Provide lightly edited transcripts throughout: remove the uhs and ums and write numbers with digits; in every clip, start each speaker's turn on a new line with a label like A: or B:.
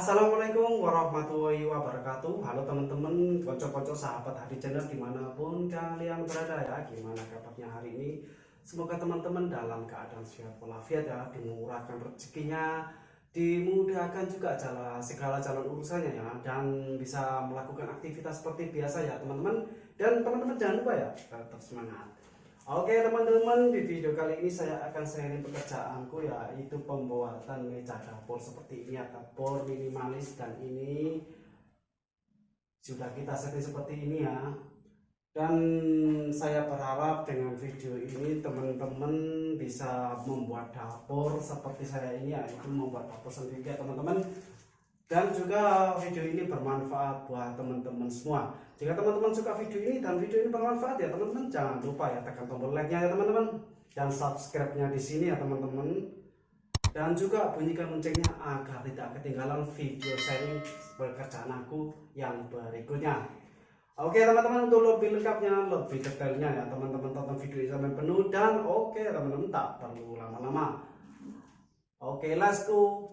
A: Assalamualaikum warahmatullahi wabarakatuh. Halo teman-teman, konco-konco sahabat Hari Channel dimanapun kalian berada ya. Gimana kabarnya hari ini? Semoga teman-teman dalam keadaan sehat walafiat ya, dimurahkan rezekinya, dimudahkan juga segala jalan urusannya ya, dan bisa melakukan aktivitas seperti biasa ya teman-teman. Dan teman-teman jangan lupa ya, tetap semangat. Oke teman-teman, di video kali ini saya akan sharing pekerjaanku, yaitu pembuatan meja dapur seperti ini ya, dapur minimalis, dan ini sudah kita setting seperti ini ya. Dan saya berharap dengan video ini teman-teman bisa membuat dapur seperti saya ini, yaitu membuat dapur sendiri ya teman-teman. Dan juga video ini bermanfaat buat teman-teman semua. Jika teman-teman suka video ini dan video ini bermanfaat ya teman-teman, jangan lupa ya tekan tombol like-nya ya teman-teman, dan subscribe-nya di sini ya teman-teman. Dan juga bunyikan loncengnya agar tidak ketinggalan video sharing pekerjaan aku yang berikutnya. Oke teman-teman, untuk lebih lengkapnya, lebih detailnya ya teman-teman, tonton video ini sampai penuh. Dan oke teman-teman, tak perlu lama-lama. Oke, let's go.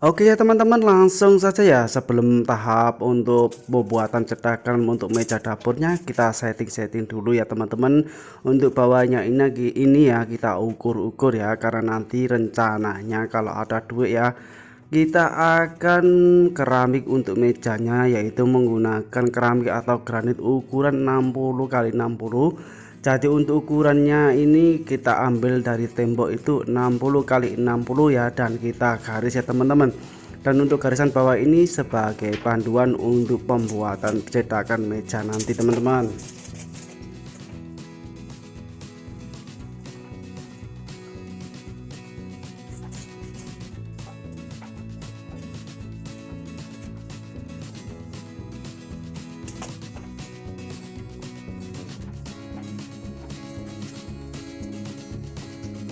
A: Oke ya teman-teman, langsung saja ya. Sebelum tahap untuk pembuatan cetakan untuk meja dapurnya, kita setting dulu ya teman-teman. Untuk bawahnya ini ya kita ukur-ukur ya, karena nanti rencananya kalau ada duit ya, kita akan keramik untuk mejanya, yaitu menggunakan keramik atau granit ukuran 60 kali 60. Jadi untuk ukurannya ini kita ambil dari tembok itu 60 kali 60 ya, dan kita garis ya teman-teman. Dan untuk garisan bawah ini sebagai panduan untuk pembuatan cetakan meja nanti teman-teman.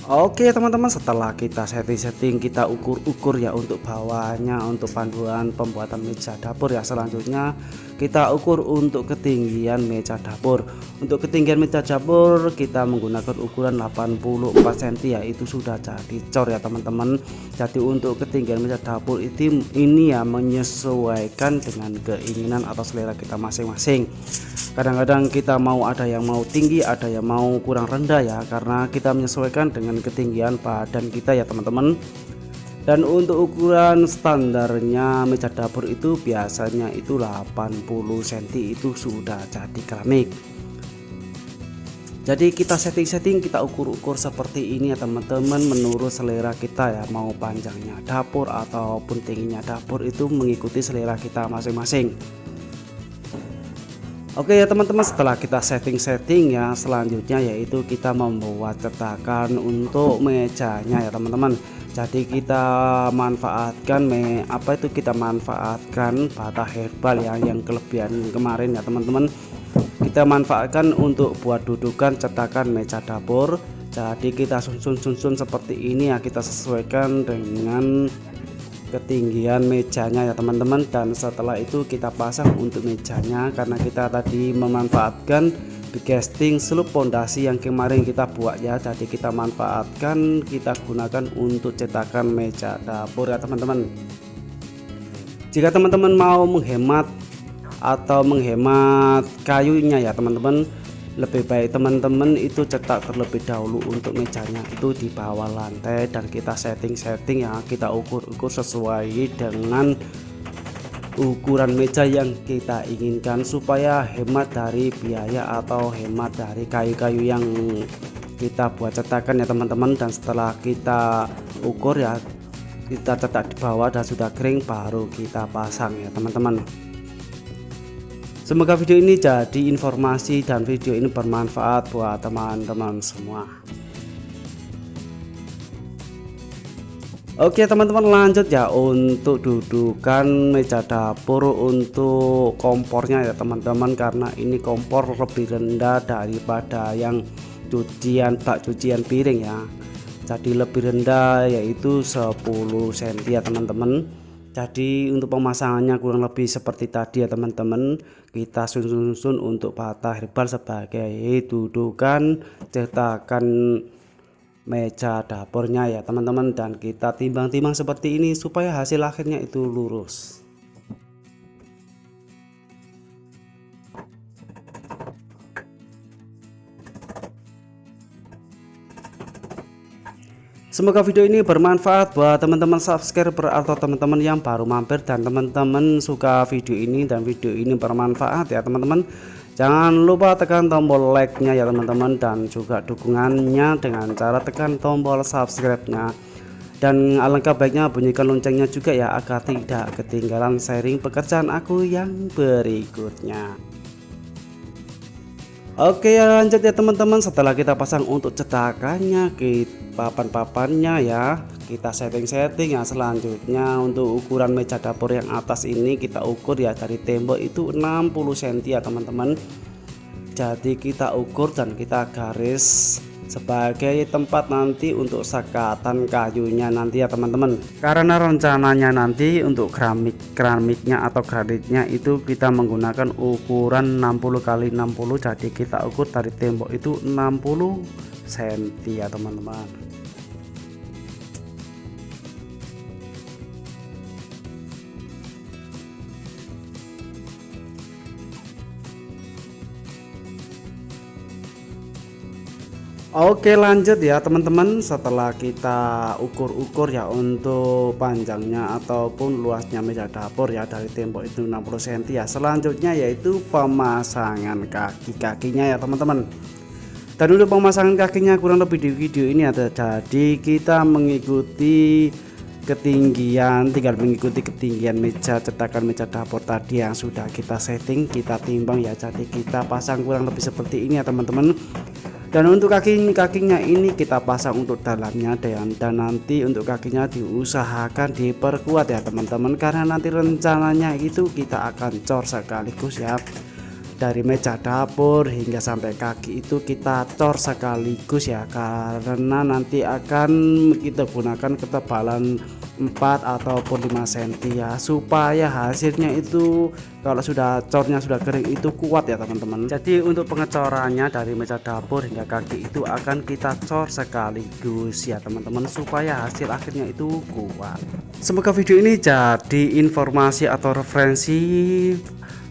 A: Oke teman-teman, setelah kita setting kita ukur-ukur ya untuk bawahnya, untuk panduan pembuatan meja dapur ya, selanjutnya kita ukur untuk ketinggian meja dapur. Untuk ketinggian meja dapur kita menggunakan ukuran 84 cm ya, itu sudah jadi cor ya teman-teman. Jadi untuk ketinggian meja dapur ini ya menyesuaikan dengan keinginan atau selera kita masing-masing. Kadang-kadang kita mau, ada yang mau tinggi, ada yang mau kurang rendah ya, karena kita menyesuaikan dengan ketinggian badan kita ya teman-teman. Dan untuk ukuran standarnya meja dapur itu biasanya itu 80 cm, itu sudah jadi keramik. Jadi kita setting kita ukur-ukur seperti ini ya teman-teman, menurut selera kita ya, mau panjangnya dapur ataupun tingginya dapur itu mengikuti selera kita masing-masing. Oke ya teman-teman, setelah kita setting ya, selanjutnya yaitu kita membuat cetakan untuk mejanya ya teman-teman. Jadi kita manfaatkan kita manfaatkan bata herbal ya, yang kelebihan kemarin ya teman-teman. Kita manfaatkan untuk buat dudukan cetakan meja dapur. Jadi kita susun seperti ini ya, kita sesuaikan dengan ketinggian mejanya ya teman-teman. Dan setelah itu kita pasang untuk mejanya, karena kita tadi memanfaatkan casting slope pondasi yang kemarin kita buat ya. Jadi kita manfaatkan, kita gunakan untuk cetakan meja dapur ya teman-teman. Jika teman-teman mau menghemat kayunya ya teman-teman, lebih baik teman-teman itu cetak terlebih dahulu untuk mejanya itu di bawah lantai, dan kita setting ya, kita ukur sesuai dengan ukuran meja yang kita inginkan, supaya hemat dari biaya atau hemat dari kayu-kayu yang kita buat cetakan ya teman-teman. Dan setelah kita ukur ya, kita cetak di bawah dan sudah kering, baru kita pasang ya teman-teman. Semoga video ini jadi informasi dan video ini bermanfaat buat teman-teman semua. Oke teman-teman, lanjut ya untuk dudukan meja dapur untuk kompornya ya teman-teman, karena ini kompor lebih rendah daripada yang bak cucian piring ya. Jadi lebih rendah, yaitu 10 cm ya teman-teman. Jadi untuk pemasangannya kurang lebih seperti tadi ya teman-teman. Kita susun untuk bata herbal sebagai dudukan cetakan meja dapurnya ya teman-teman, dan kita timbang-timbang seperti ini supaya hasil akhirnya itu lurus. Semoga video ini bermanfaat buat teman-teman subscriber atau teman-teman yang baru mampir, dan teman-teman suka video ini dan video ini bermanfaat ya teman-teman. Jangan lupa tekan tombol like-nya ya teman-teman, dan juga dukungannya dengan cara tekan tombol subscribe-nya. Dan alangkah baiknya bunyikan loncengnya juga ya, agar tidak ketinggalan sharing pekerjaan aku yang berikutnya. Oke ya, lanjut ya teman-teman. Setelah kita pasang untuk cetakannya, papan-papannya ya, kita setting-setting ya. Selanjutnya untuk ukuran meja dapur yang atas ini kita ukur ya, dari tembok itu 60 cm ya teman-teman. Jadi kita ukur dan kita garis sebagai tempat nanti untuk sekatan kayunya nanti ya teman-teman. Karena rencananya nanti untuk keramiknya atau granitnya itu kita menggunakan ukuran 60 x 60, jadi kita ukur dari tembok itu 60 cm ya teman-teman. Oke lanjut ya teman-teman, setelah kita ukur-ukur ya untuk panjangnya ataupun luasnya meja dapur ya dari tembok itu 60 cm ya, selanjutnya yaitu pemasangan kaki-kakinya ya teman-teman. Dan untuk pemasangan kakinya kurang lebih di video ini ada, jadi kita mengikuti ketinggian, tinggal mengikuti ketinggian meja cetakan meja dapur tadi yang sudah kita setting, kita timbang ya, jadi kita pasang kurang lebih seperti ini ya teman-teman. Dan untuk kakinya ini kita pasang untuk dalamnya, dan nanti untuk kakinya diusahakan diperkuat ya teman-teman, karena nanti rencananya itu kita akan cor sekaligus ya, dari meja dapur hingga sampai kaki itu kita cor sekaligus ya, karena nanti akan kita gunakan ketebalan 4 ataupun 5 cm ya, supaya hasilnya itu kalau sudah cornya sudah kering itu kuat ya teman-teman. Jadi untuk pengecorannya dari meja dapur hingga kaki itu akan kita cor sekaligus ya teman-teman, supaya hasil akhirnya itu kuat. Semoga video ini jadi informasi atau referensi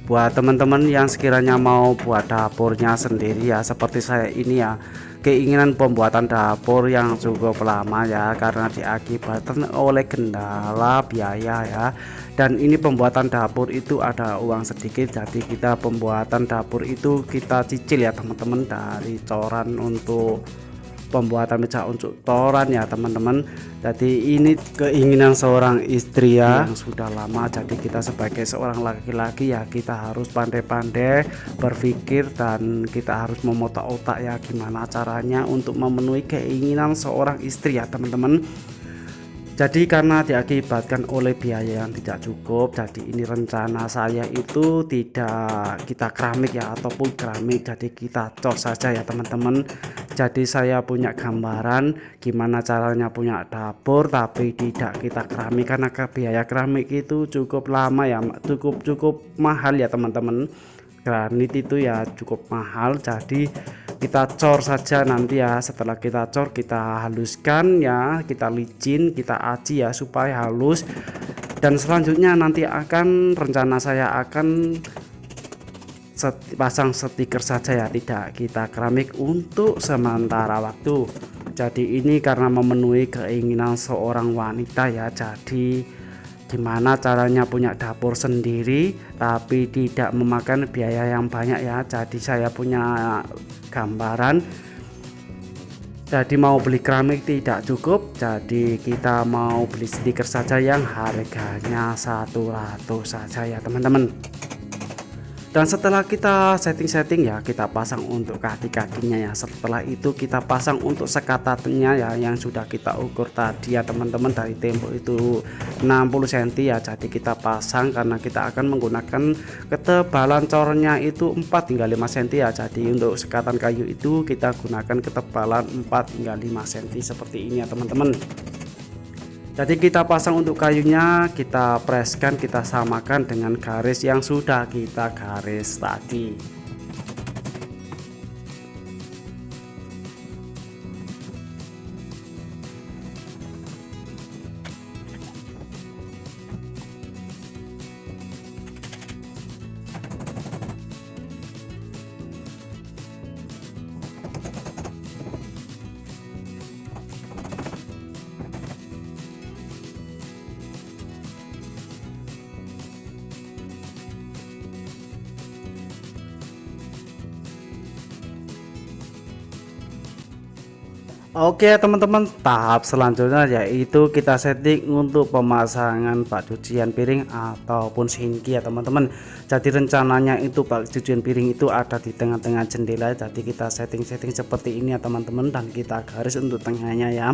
A: buat teman-teman yang sekiranya mau buat dapurnya sendiri ya, seperti saya ini ya, keinginan pembuatan dapur yang cukup lama ya, karena diakibatkan oleh kendala biaya ya. Dan ini pembuatan dapur itu ada uang sedikit, jadi kita pembuatan dapur itu kita cicil ya teman-teman, dari coran untuk pembuatan meja untuk toran ya teman-teman. Jadi ini keinginan seorang istri ya, yang sudah lama, jadi kita sebagai seorang laki-laki ya kita harus pandai-pandai berpikir, dan kita harus memutar otak ya gimana caranya untuk memenuhi keinginan seorang istri ya teman-teman. Jadi karena diakibatkan oleh biaya yang tidak cukup, jadi ini rencana saya itu tidak kita keramik ya, ataupun keramik, jadi kita cor saja ya teman-teman. Jadi saya punya gambaran gimana caranya punya dapur tapi tidak kita keramik, karena biaya keramik itu cukup lama ya, cukup mahal ya teman-teman. Granit itu ya cukup mahal, jadi kita cor saja nanti ya. Setelah kita cor kita haluskan ya, kita licin, kita aci ya supaya halus. Dan selanjutnya nanti akan rencana saya akan pasang stiker saja ya, tidak kita keramik untuk sementara waktu. Jadi ini karena memenuhi keinginan seorang wanita ya, jadi gimana caranya punya dapur sendiri tapi tidak memakan biaya yang banyak ya. Jadi saya punya gambaran, jadi mau beli keramik tidak cukup, jadi kita mau beli stiker saja yang harganya 100 saja ya teman-teman. Dan setelah kita setting-setting ya, kita pasang untuk kaki-kakinya ya. Setelah itu kita pasang untuk sekatannya ya, yang sudah kita ukur tadi ya teman-teman, dari tembok itu 60 cm ya. Jadi kita pasang karena kita akan menggunakan ketebalan cornya itu 4 hingga 5 cm ya. Jadi untuk sekatan kayu itu kita gunakan ketebalan 4 hingga 5 cm seperti ini ya teman-teman. Jadi kita pasang untuk kayunya, kita preskan, kita samakan dengan garis yang sudah kita garis tadi. Oke teman-teman, tahap selanjutnya yaitu kita setting untuk pemasangan bak cucian piring ataupun sinki ya teman-teman. Jadi rencananya itu bak cucian piring itu ada di tengah-tengah jendela, jadi kita setting-setting seperti ini ya teman-teman, dan kita garis untuk tengahnya ya.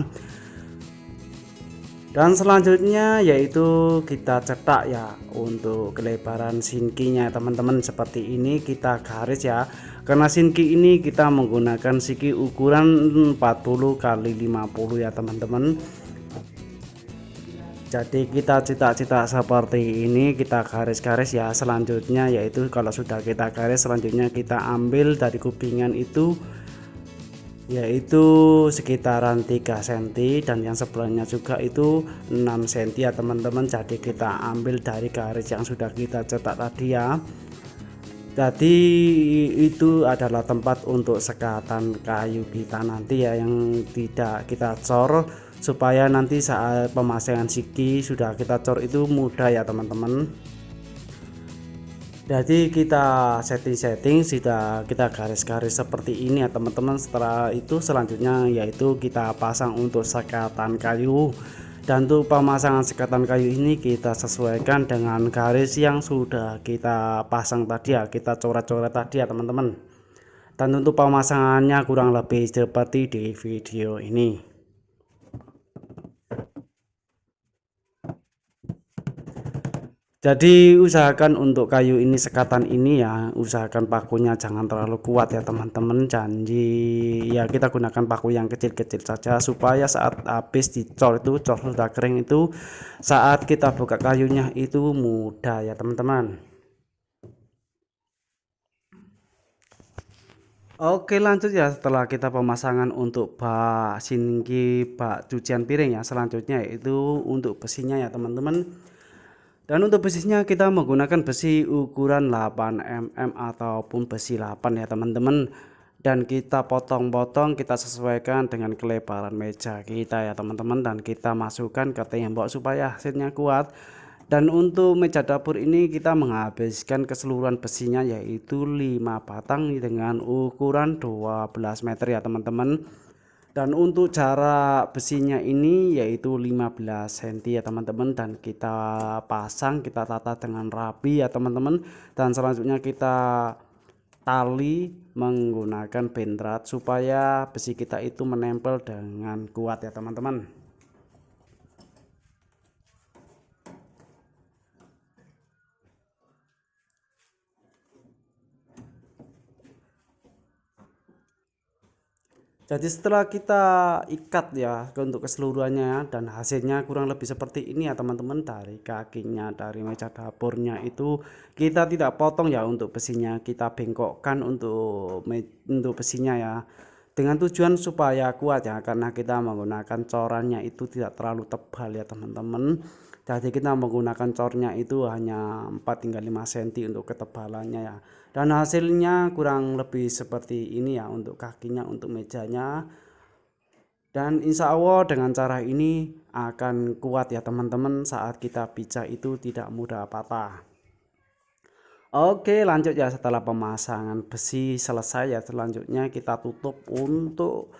A: Dan selanjutnya yaitu kita cetak ya untuk kelebaran sinkinya teman-teman, seperti ini kita garis ya. Karena sinki ini kita menggunakan sinki ukuran 40 kali 50 ya teman-teman. Jadi kita cetak-cetak seperti ini, kita garis-garis ya. Selanjutnya yaitu kalau sudah kita garis, selanjutnya kita ambil dari kupingan itu yaitu sekitaran 3 cm, dan yang sebelahnya juga itu 6 cm ya teman-teman. Jadi kita ambil dari garis yang sudah kita cetak tadi ya. Jadi itu adalah tempat untuk sekatan kayu kita nanti ya, yang tidak kita cor, supaya nanti saat pemasangan siki sudah kita cor itu mudah ya teman-teman. Jadi kita setting-setting, sudah kita garis-garis seperti ini ya teman-teman. Setelah itu selanjutnya yaitu kita pasang untuk sekatan kayu, dan untuk pemasangan sekatan kayu ini kita sesuaikan dengan garis yang sudah kita pasang tadi ya, kita coret-coret tadi ya teman-teman. Dan untuk pemasangannya kurang lebih seperti di video ini. Jadi usahakan untuk kayu ini, sekatan ini ya, usahakan pakunya jangan terlalu kuat ya teman-teman. Janji ya kita gunakan paku yang kecil-kecil saja, supaya saat habis dicor itu, cor sudah kering itu, saat kita buka kayunya itu mudah ya teman-teman. Oke lanjut ya, setelah kita pemasangan untuk bak sinki, bak cucian piring ya, selanjutnya itu untuk besinya ya teman-teman. Dan untuk besinya kita menggunakan besi ukuran 8 mm ataupun besi 8 ya teman-teman. Dan kita potong-potong, kita sesuaikan dengan kelebaran meja kita ya teman-teman, dan kita masukkan ke tembok supaya hasilnya kuat. Dan untuk meja dapur ini kita menghabiskan keseluruhan besinya yaitu 5 batang dengan ukuran 12 meter ya teman-teman. Dan untuk jarak besinya ini yaitu 15 cm ya teman-teman, dan kita pasang, kita tata dengan rapi ya teman-teman. Dan selanjutnya kita tali menggunakan bentrat supaya besi kita itu menempel dengan kuat ya teman-teman. Jadi setelah kita ikat ya untuk keseluruhannya, dan hasilnya kurang lebih seperti ini ya teman-teman. Dari kakinya, dari meja dapurnya itu kita tidak potong ya, untuk besinya kita bengkokkan untuk besinya ya, dengan tujuan supaya kuat ya, karena kita menggunakan corannya itu tidak terlalu tebal ya teman-teman. Jadi kita menggunakan cornya itu hanya 4 hingga 5 cm untuk ketebalannya ya. Dan hasilnya kurang lebih seperti ini ya untuk kakinya, untuk mejanya. Dan insya Allah dengan cara ini akan kuat ya teman-teman, saat kita pijak itu tidak mudah patah. Oke lanjut ya, setelah pemasangan besi selesai ya, selanjutnya kita tutup untuk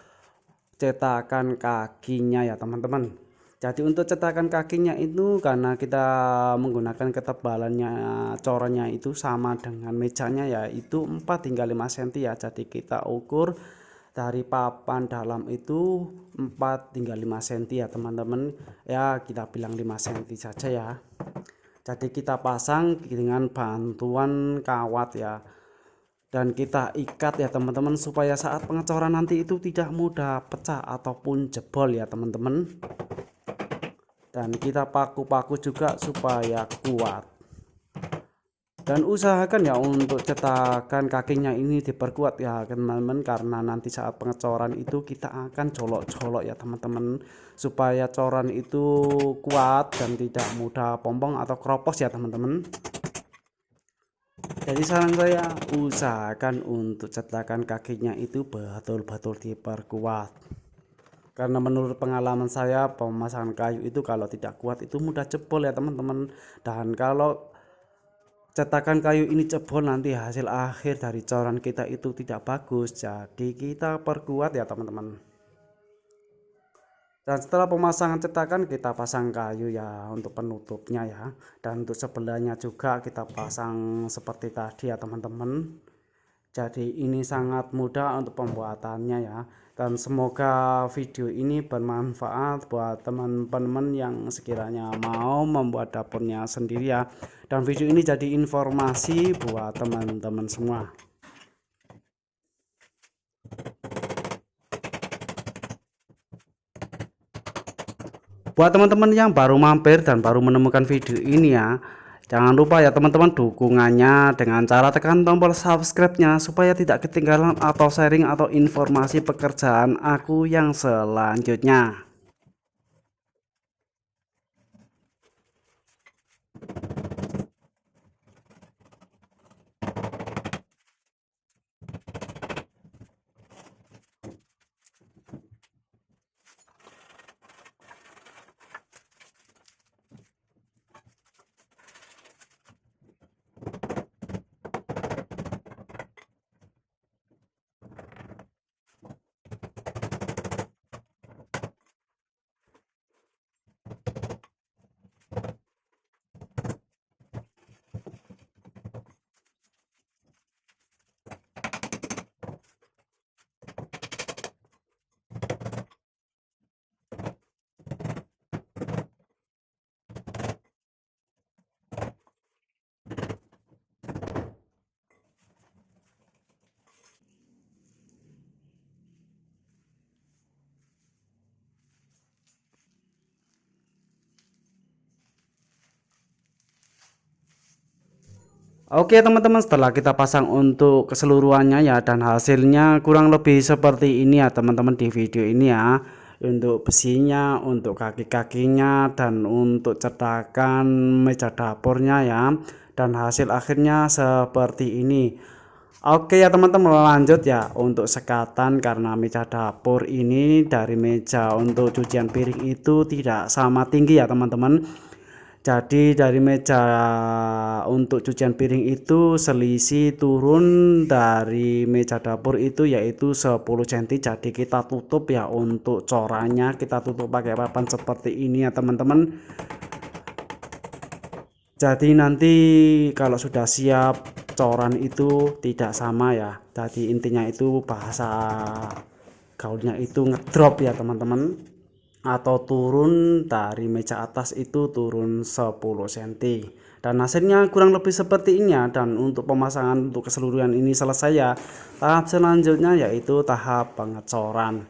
A: cetakan kakinya ya teman-teman. Jadi untuk cetakan kakinya itu, karena kita menggunakan ketebalannya corannya itu sama dengan mejanya yaitu 4 hingga 5 cm ya. Jadi kita ukur dari papan dalam itu 4 hingga 5 cm ya teman-teman. Ya kita bilang 5 cm saja ya. Jadi kita pasang dengan bantuan kawat ya, dan kita ikat ya teman-teman, supaya saat pengecoran nanti itu tidak mudah pecah ataupun jebol ya teman-teman. Dan kita paku-paku juga supaya kuat. Dan usahakan ya untuk cetakan kakinya ini diperkuat ya teman-teman, karena nanti saat pengecoran itu kita akan colok-colok ya teman-teman, supaya coran itu kuat dan tidak mudah pompong atau keropos ya teman-teman. Jadi saran saya, usahakan untuk cetakan kakinya itu betul-betul diperkuat. Karena menurut pengalaman saya, pemasangan kayu itu kalau tidak kuat itu mudah jebol ya teman-teman. Dan kalau cetakan kayu ini jebol, nanti hasil akhir dari coran kita itu tidak bagus. Jadi kita perkuat ya teman-teman. Dan setelah pemasangan cetakan kita pasang kayu ya untuk penutupnya ya. Dan untuk sebelahnya juga kita pasang seperti tadi ya teman-teman. Jadi ini sangat mudah untuk pembuatannya ya. Dan semoga video ini bermanfaat buat teman-teman yang sekiranya mau membuat dapurnya sendiri ya. Dan video ini jadi informasi buat teman-teman semua. Buat teman-teman yang baru mampir dan baru menemukan video ini ya, jangan lupa ya teman-teman dukungannya dengan cara tekan tombol subscribe-nya supaya tidak ketinggalan atau sharing atau informasi pekerjaan aku yang selanjutnya. Oke teman-teman, setelah kita pasang untuk keseluruhannya ya, dan hasilnya kurang lebih seperti ini ya teman-teman di video ini ya. Untuk besinya, untuk kaki-kakinya, dan untuk cetakan meja dapurnya ya. Dan hasil akhirnya seperti ini. Oke ya teman-teman, lanjut ya untuk sekatan, karena meja dapur ini dari meja untuk cucian piring itu tidak sama tinggi ya teman-teman. Jadi dari meja untuk cucian piring itu selisih turun dari meja dapur itu yaitu 10 cm. Jadi kita tutup ya untuk corannya, kita tutup pakai papan seperti ini ya teman-teman. Jadi nanti kalau sudah siap coran itu tidak sama ya. Jadi intinya itu bahasa gaulnya itu ngedrop ya teman-teman, atau turun dari meja atas itu turun 10 cm. Dan hasilnya kurang lebih seperti ini ya. Dan untuk pemasangan untuk keseluruhan ini selesai ya. Tahap selanjutnya yaitu tahap pengecoran.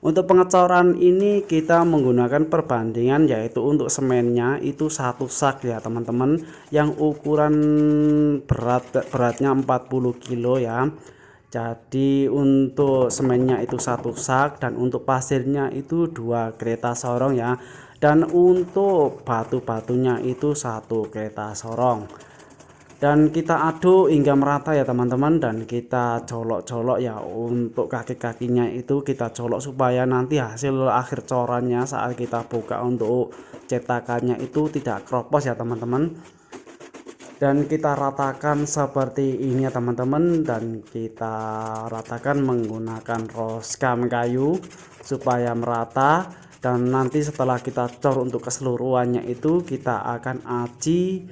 A: Untuk pengecoran ini kita menggunakan perbandingan, yaitu untuk semennya itu satu sak ya teman-teman, yang ukuran beratnya 40 kilo ya. Jadi untuk semennya itu satu sak, dan untuk pasirnya itu 2 kereta sorong ya. Dan untuk batu-batunya itu 1 kereta sorong. Dan kita aduk hingga merata ya teman-teman, dan kita colok-colok ya. Untuk kaki-kakinya itu kita colok supaya nanti hasil akhir corannya saat kita buka untuk cetakannya itu tidak kropos ya teman-teman. Dan kita ratakan seperti ini ya teman-teman, dan kita ratakan menggunakan roskam kayu supaya merata. Dan nanti setelah kita cor untuk keseluruhannya itu kita akan aci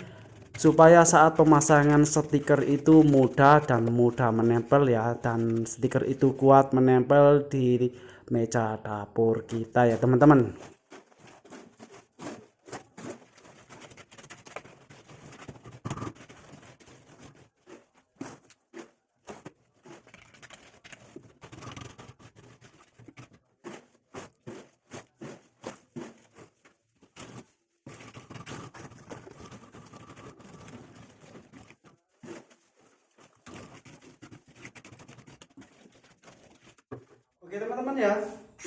A: supaya saat pemasangan stiker itu mudah dan mudah menempel ya, dan stiker itu kuat menempel di meja dapur kita ya teman-teman. Oke teman-teman ya,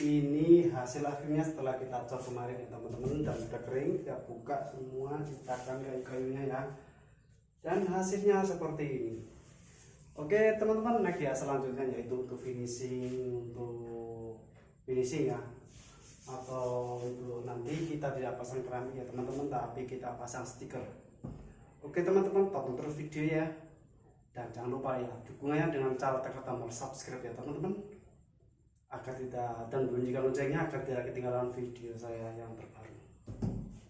A: ini hasil akhirnya setelah kita cor kemarin ya teman-teman, dan sudah kering. Kita buka semua cetakan kayu-kayunya ya, dan hasilnya seperti ini. Oke teman-teman, next ya selanjutnya yaitu untuk finishing ya, atau untuk nanti kita tidak pasang keramik ya teman-teman, tapi kita pasang stiker. Oke teman-teman, tonton terus video ya, dan jangan lupa ya dukungannya dengan cara tekan tombol subscribe ya teman-teman. agar tidak, dan bunyikan loncengnya agar tidak ketinggalan video saya yang terbaru.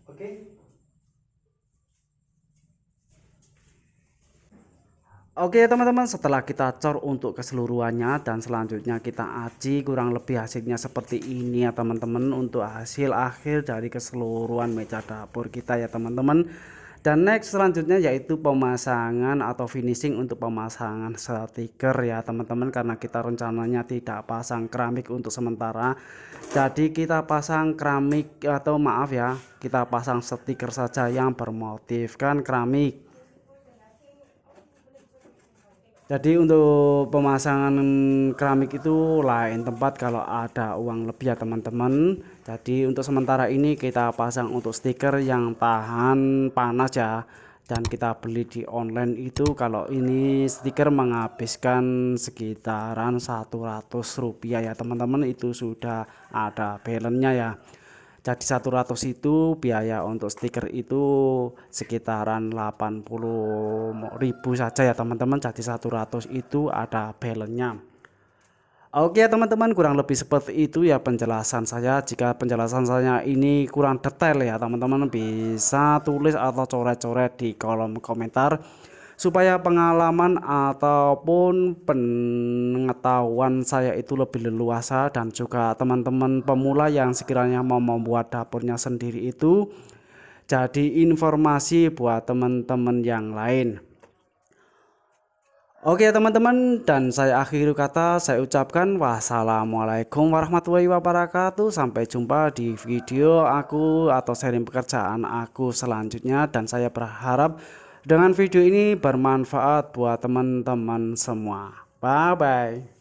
A: Oke. Oke teman-teman, setelah kita cor untuk keseluruhannya dan selanjutnya kita aci kurang lebih hasilnya seperti ini ya teman-teman, untuk hasil akhir dari keseluruhan meja dapur kita ya teman-teman. Dan next selanjutnya yaitu pemasangan atau finishing untuk pemasangan stiker ya teman-teman, karena kita rencananya tidak pasang keramik untuk sementara, jadi kita pasang keramik atau maaf ya, kita pasang stiker saja yang bermotifkan keramik. Jadi untuk pemasangan keramik itu lain tempat kalau ada uang lebih ya teman-teman. Jadi untuk sementara ini kita pasang untuk stiker yang tahan panas ya, dan kita beli di online itu kalau ini stiker menghabiskan sekitaran 100 rupiah ya teman-teman, itu sudah ada balance-nya ya. Jadi 100 itu biaya untuk stiker itu sekitaran 80.000 saja ya teman-teman. Jadi 100 itu ada balance-nya. Oke teman-teman, kurang lebih seperti itu ya penjelasan saya. Jika penjelasan saya ini kurang detail ya teman-teman, bisa tulis atau coret-coret di kolom komentar, supaya pengalaman ataupun pengetahuan saya itu lebih leluasa, dan juga teman-teman pemula yang sekiranya mau membuat dapurnya sendiri itu jadi informasi buat teman-teman yang lain. Oke teman-teman, dan saya akhiri kata, saya ucapkan wassalamualaikum warahmatullahi wabarakatuh. Sampai jumpa di video aku atau sharing pekerjaan aku selanjutnya, dan saya berharap dengan video ini bermanfaat buat teman-teman semua. Bye bye.